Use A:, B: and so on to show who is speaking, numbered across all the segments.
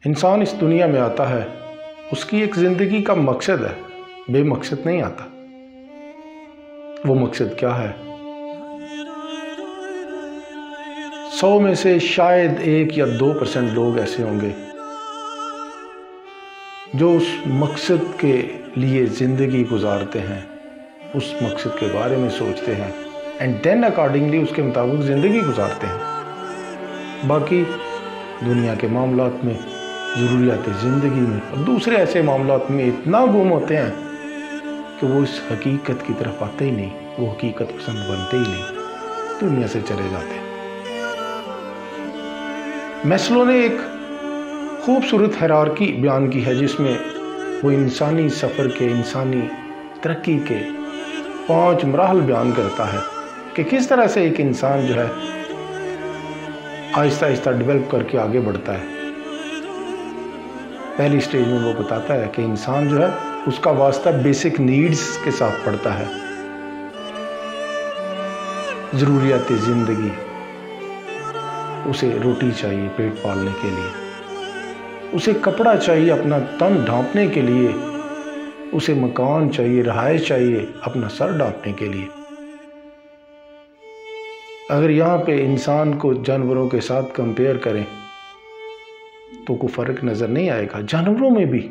A: انسان اس دنیا میں آتا ہے، اس کی ایک زندگی کا مقصد ہے، بے مقصد نہیں آتا۔ وہ مقصد کیا ہے؟ 100 میں سے شاید 1 یا 2% لوگ ایسے ہوں گے جو اس مقصد کے لیے زندگی گزارتے ہیں، اس مقصد کے بارے میں سوچتے ہیں اینڈ دین اکارڈنگلی اس کے مطابق زندگی گزارتے ہیں۔ باقی دنیا کے معاملات میں، ضروریات زندگی میں اور دوسرے ایسے معاملات میں اتنا گم ہوتے ہیں کہ وہ اس حقیقت کی طرف آتے ہی نہیں، وہ حقیقت پسند بنتے ہی نہیں، دنیا سے چلے جاتے ہیں۔ میسلو نے ایک خوبصورت ہیرارکی بیان کی ہے جس میں وہ انسانی سفر کے، انسانی ترقی کے 5 مراحل بیان کرتا ہے کہ کس طرح سے ایک انسان جو ہے آہستہ آہستہ ڈیولپ کر کے آگے بڑھتا ہے۔ پہلی سٹیج میں وہ بتاتا ہے کہ انسان جو ہے اس کا واسطہ بیسک نیڈز کے ساتھ پڑتا ہے، ضروریات زندگی، اسے روٹی چاہیے پیٹ پالنے کے لیے، اسے کپڑا چاہیے اپنا تن ڈھانپنے کے لیے، اسے مکان چاہیے، رہائش چاہیے اپنا سر ڈھانپنے کے لیے۔ اگر یہاں پہ انسان کو جانوروں کے ساتھ کمپیئر کریں تو کوئی فرق نظر نہیں آئے گا۔ جانوروں میں بھی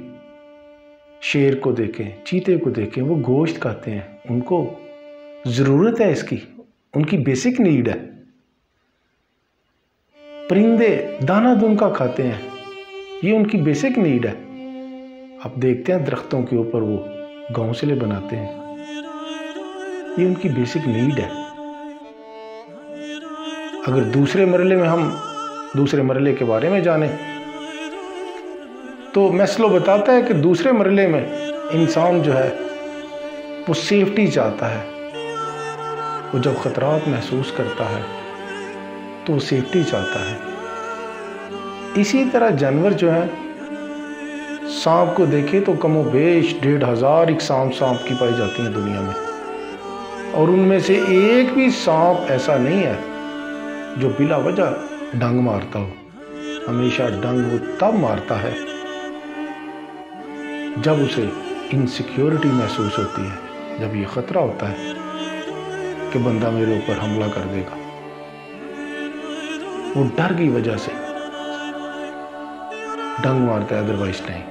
A: شیر کو دیکھیں، چیتے کو دیکھیں، وہ گوشت کھاتے ہیں، ان کو ضرورت ہے اس کی، ان کی بیسک نیڈ ہے۔ پرندے دانہ دن کا کھاتے ہیں، یہ ان کی بیسک نیڈ ہے۔ آپ دیکھتے ہیں درختوں کے اوپر وہ گھونسلے بناتے ہیں، یہ ان کی بیسک نیڈ ہے۔ اگر دوسرے مرحلے میں ہم دوسرے مرحلے کے بارے میں جانیں تو میسلو بتاتا ہے کہ دوسرے مرحلے میں انسان جو ہے وہ سیفٹی چاہتا ہے، وہ جب خطرات محسوس کرتا ہے تو وہ سیفٹی چاہتا ہے۔ اسی طرح جانور جو ہیں، سانپ کو دیکھے تو کم و بیش 1500 اقسام سانپ کی پائی جاتی ہیں دنیا میں، اور ان میں سے ایک بھی سانپ ایسا نہیں ہے جو بلا وجہ ڈنگ مارتا ہو۔ ہمیشہ ڈنگ وہ تب مارتا ہے جب اسے انسیکیورٹی محسوس ہوتی ہے، جب یہ خطرہ ہوتا ہے کہ بندہ میرے اوپر حملہ کر دے گا، وہ ڈر کی وجہ سے ڈنگ مارتا ہے، ادروائز نہیں۔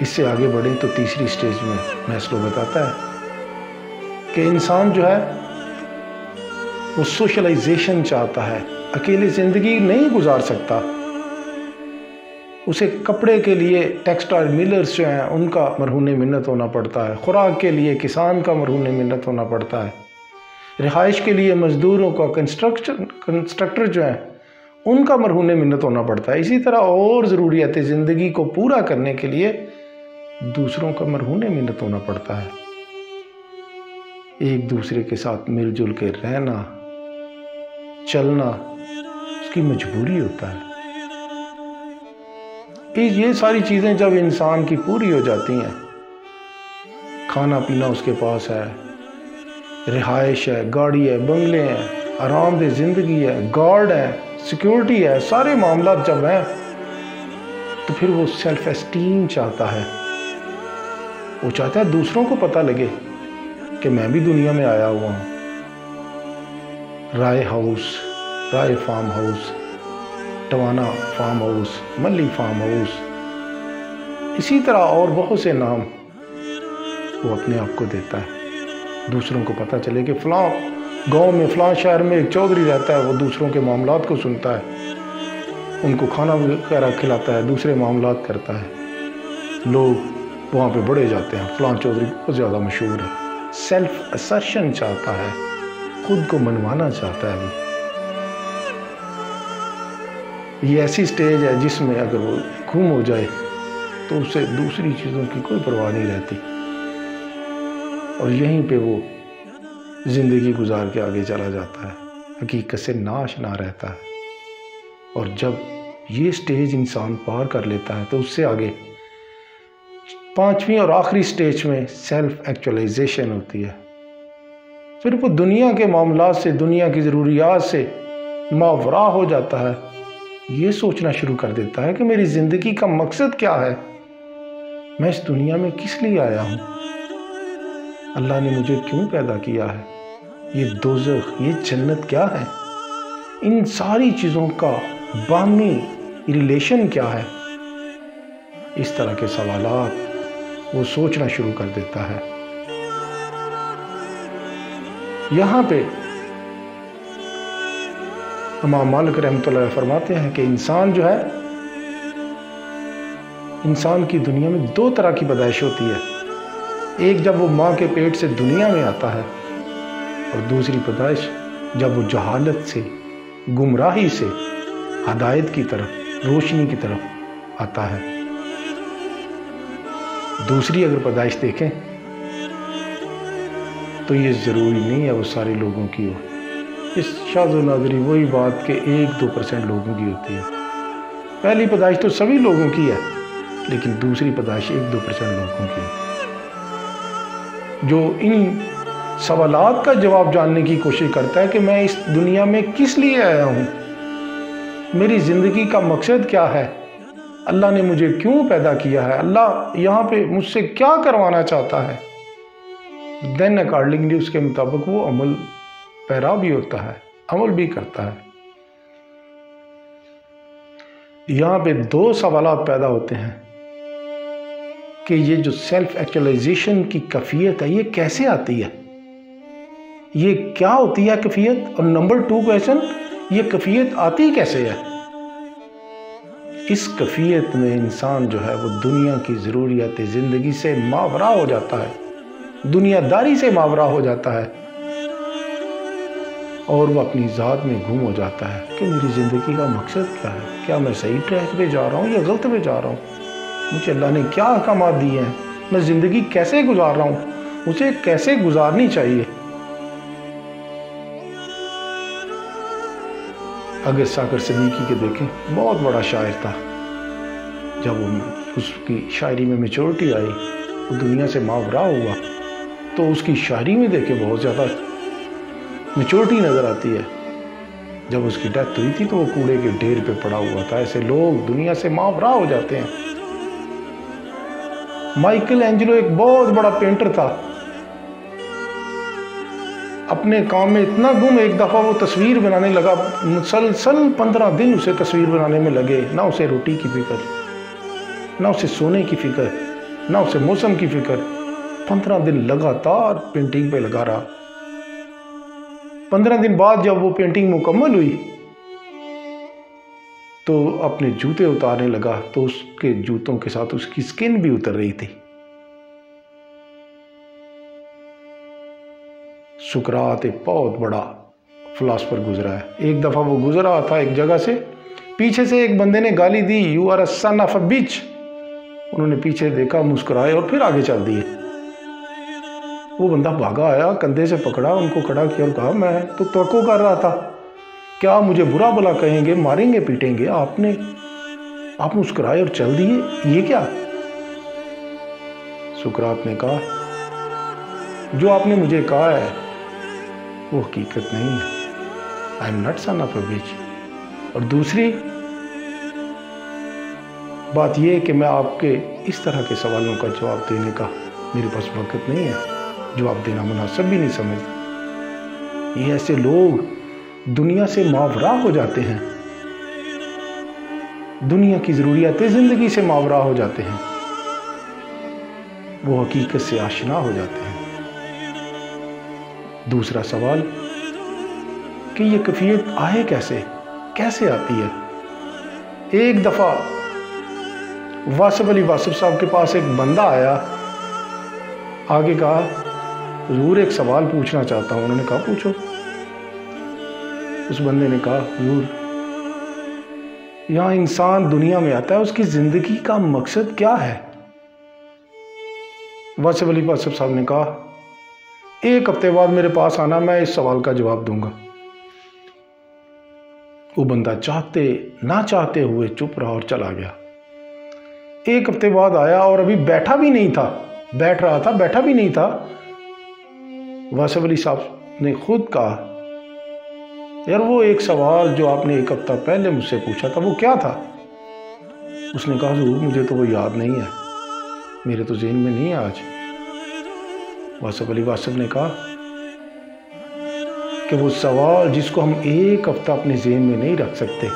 A: اس سے آگے بڑھیں تو تیسری سٹیج میں میسلو بتاتا ہے کہ انسان جو ہے وہ سوشلائزیشن چاہتا ہے، اکیلے زندگی نہیں گزار سکتا۔ اسے کپڑے کے لیے ٹیکسٹائل ملرز جو ہیں ان کا مرہون منت ہونا پڑتا ہے، خوراک کے لیے کسان کا مرہون منت ہونا پڑتا ہے، رہائش کے لیے مزدوروں کا، کنسٹرکٹر جو ہیں ان کا مرہون منت ہونا پڑتا ہے۔ اسی طرح اور ضروریات زندگی کو پورا کرنے کے لیے دوسروں کا مرہون منت ہونا پڑتا ہے۔ ایک دوسرے کے ساتھ مل جل کے رہنا، چلنا اس کی مجبوری ہوتا ہے۔ یہ ساری چیزیں جب انسان کی پوری ہو جاتی ہیں، کھانا پینا اس کے پاس ہے، رہائش ہے، گاڑی ہے، بنگلے ہیں، آرام دہ زندگی ہے، گارڈ ہے، سیکیورٹی ہے، سارے معاملات جب ہیں تو پھر وہ سیلف اسٹیم چاہتا ہے۔ وہ چاہتا ہے دوسروں کو پتہ لگے کہ میں بھی دنیا میں آیا ہوا ہوں۔ رائے فارم ہاؤس، ٹوانا فارم ہاؤس، ملی فارم ہاؤس، اسی طرح اور بہت سے نام وہ اپنے آپ کو دیتا ہے۔ دوسروں کو پتہ چلے کہ فلاں گاؤں میں، فلاں شہر میں ایک چودھری رہتا ہے، وہ دوسروں کے معاملات کو سنتا ہے، ان کو کھانا وغیرہ کھلاتا ہے، دوسرے معاملات کرتا ہے، لوگ وہاں پہ بڑھے جاتے ہیں، فلاں چودھری بہت زیادہ مشہور ہے۔ سیلف اسرشن چاہتا ہے، خود کو منوانا چاہتا ہے۔ وہ یہ ایسی سٹیج ہے جس میں اگر وہ گم ہو جائے تو اسے دوسری چیزوں کی کوئی پرواہ نہیں رہتی، اور یہیں پہ وہ زندگی گزار کے آگے چلا جاتا ہے، حقیقت سے ناآشنا رہتا ہے۔ اور جب یہ سٹیج انسان پار کر لیتا ہے تو اس سے آگے 5ویں اور آخری سٹیج میں سیلف ایکچولائزیشن ہوتی ہے۔ پھر وہ دنیا کے معاملات سے، دنیا کی ضروریات سے ماورا ہو جاتا ہے، یہ سوچنا شروع کر دیتا ہے کہ میری زندگی کا مقصد کیا ہے، میں اس دنیا میں کس لیے آیا ہوں، اللہ نے مجھے کیوں پیدا کیا ہے، یہ دوزخ، یہ جنت کیا ہے، ان ساری چیزوں کا باہمی ریلیشن کیا ہے۔ اس طرح کے سوالات وہ سوچنا شروع کر دیتا ہے۔ یہاں پہ امام مالک رحمۃ اللہ علیہ فرماتے ہیں کہ انسان جو ہے، انسان کی دنیا میں دو طرح کی پیدائش ہوتی ہے، ایک جب وہ ماں کے پیٹ سے دنیا میں آتا ہے، اور دوسری پیدائش جب وہ جہالت سے، گمراہی سے ہدایت کی طرف، روشنی کی طرف آتا ہے۔ دوسری اگر پیدائش دیکھیں تو یہ ضروری نہیں ہے وہ سارے لوگوں کی ہو، اس شاذ و نادری وہی بات کہ 1-2% لوگوں کی ہوتی ہے۔ پہلی پیدائش تو سبھی لوگوں کی ہے، لیکن دوسری پیدائش 1-2% لوگوں کی ہے۔ جو ان سوالات کا جواب جاننے کی کوشش کرتا ہے کہ میں اس دنیا میں کس لیے آیا ہوں، میری زندگی کا مقصد کیا ہے، اللہ نے مجھے کیوں پیدا کیا ہے، اللہ یہاں پہ مجھ سے کیا کروانا چاہتا ہے، دین اکارڈنگلی اس کے مطابق وہ عمل پیرا بھی ہوتا ہے، عمل بھی کرتا ہے۔ یہاں پہ دو سوالات پیدا ہوتے ہیں کہ یہ جو سیلف ایکچولائزیشن کی کیفیت ہے یہ کیسے آتی ہے، یہ کیا ہوتی ہے کیفیت، اور نمبر 2 کویسچن، یہ کیفیت آتی کیسے ہے۔ اس کیفیت میں انسان جو ہے وہ دنیا کی ضروریات زندگی سے ماورا ہو جاتا ہے، دنیا داری سے ماورا ہو جاتا ہے، اور وہ اپنی ذات میں گم ہو جاتا ہے کہ میری زندگی کا مقصد کیا ہے، کیا میں صحیح ٹریک پہ جا رہا ہوں یا غلط پہ جا رہا ہوں، مجھے اللہ نے کیا احکامات دیے ہیں، میں زندگی کیسے گزار رہا ہوں، اسے کیسے گزارنی چاہیے۔ اگر ساکر صدیقی کے دیکھیں، بہت بڑا شاعر تھا، جب اس کی شاعری میں میچورٹی آئی، وہ دنیا سے ماورا ہوا، تو اس کی شاعری میں دیکھیں بہت زیادہ میچورٹی نظر آتی ہے۔ جب اس کی ڈیتھ ہوئی تھی تو وہ کوڑے کے ڈھیر پہ پڑا ہوا تھا۔ ایسے لوگ دنیا سے ماورا ہو جاتے ہیں۔ مائیکل اینجلو ایک بہت بڑا پینٹر تھا، اپنے کام میں اتنا گم، ایک دفعہ وہ تصویر بنانے لگا، مسلسل 15 دن اسے تصویر بنانے میں لگے، نہ اسے روٹی کی فکر، نہ اسے سونے کی فکر، نہ اسے موسم کی فکر، 15 دن لگاتار پینٹنگ پہ لگا رہا۔ 15 دن بعد جب وہ پینٹنگ مکمل ہوئی تو اپنے جوتے اتارنے لگا تو اس کے جوتوں کے ساتھ اس کی سکن بھی اتر رہی تھی۔ سقراط ایک بہت بڑا فلاسفر گزرا ہے، ایک دفعہ وہ گزر رہا تھا ایک جگہ سے، پیچھے سے ایک بندے نے گالی دی، you are a son of a bitch. انہوں نے پیچھے دیکھا، مسکرائے اور پھر آگے چل دیے۔ وہ بندہ بھاگا آیا، کندھے سے پکڑا، ان کو کھڑا کیا اور کہا میں تو توقع کر رہا تھا، کیا مجھے برا بلا کہیں گے، ماریں گے، پیٹیں گے، آپ مسکرائے اور چل دیے، یہ کیا؟ سقراط نے کہا جو آپ نے مجھے کہا ہے وہ حقیقت نہیں ہے، I am not son of a bitch۔ اور دوسری بات یہ کہ میں آپ کے اس طرح کے سوالوں کا جواب دینے کا میرے پاس وقت نہیں ہے، جواب دینا مناسب بھی نہیں سمجھتا۔ یہ ایسے لوگ دنیا سے ماورا ہو جاتے ہیں، دنیا کی ضروریات زندگی سے ماورا ہو جاتے ہیں، وہ حقیقت سے آشنا ہو جاتے ہیں۔ دوسرا سوال کہ یہ کیفیت آئے کیسے آتی ہے؟ ایک دفعہ واصف علی واصف صاحب کے پاس ایک بندہ آیا، آگے کہا حضور ایک سوال پوچھنا چاہتا ہوں۔ انہوں نے کہا پوچھو۔ اس بندے نے کہا حضور یہاں انسان دنیا میں آتا ہے، اس کی زندگی کا مقصد کیا ہے؟ واصف علی واصف صاحب نے کہا 1 ہفتے بعد میرے پاس آنا، میں اس سوال کا جواب دوں گا۔ وہ بندہ چاہتے نہ چاہتے ہوئے چپ رہا اور چلا گیا۔ 1 ہفتے بعد آیا اور ابھی بیٹھا بھی نہیں تھا، بیٹھا بھی نہیں تھا۔ واصف علی صاحب نے خود کہا یار وہ ایک سوال جو آپ نے ایک ہفتہ پہلے مجھ سے پوچھا تھا وہ کیا تھا؟ اس نے کہا حضور مجھے تو وہ یاد نہیں ہے، میرے تو ذہن میں نہیں ہے آج۔ واصف علی واصف نے کہا کہ وہ سوال جس کو ہم ایک ہفتہ اپنے ذہن میں نہیں رکھ سکتے،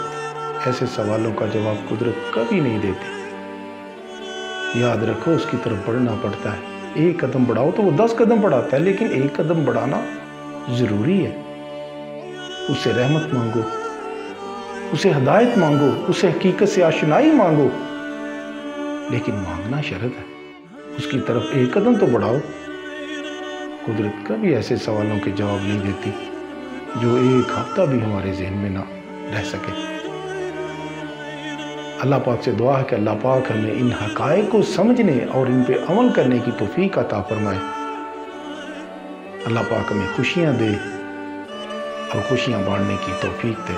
A: ایسے سوالوں کا جواب قدرت کبھی نہیں دیتی۔ یاد رکھو اس کی طرف بڑھنا پڑتا ہے، ایک قدم بڑھاؤ تو وہ 10 قدم بڑھاتا ہے، لیکن ایک قدم بڑھانا ضروری ہے۔ اس سے رحمت مانگو، اسے ہدایت مانگو، اسے حقیقت سے آشنائی مانگو، لیکن مانگنا شرط ہے، اس کی طرف ایک قدم تو بڑھاؤ۔ قدرت کبھی ایسے سوالوں کے جواب نہیں دیتی جو ایک ہفتہ بھی ہمارے ذہن میں نہ رہ سکے۔ اللہ پاک سے دعا ہے کہ اللہ پاک ہمیں ان حقائق کو سمجھنے اور ان پہ عمل کرنے کی توفیق عطا فرمائے۔ اللہ پاک ہمیں خوشیاں دے اور خوشیاں بانٹنے کی توفیق دے۔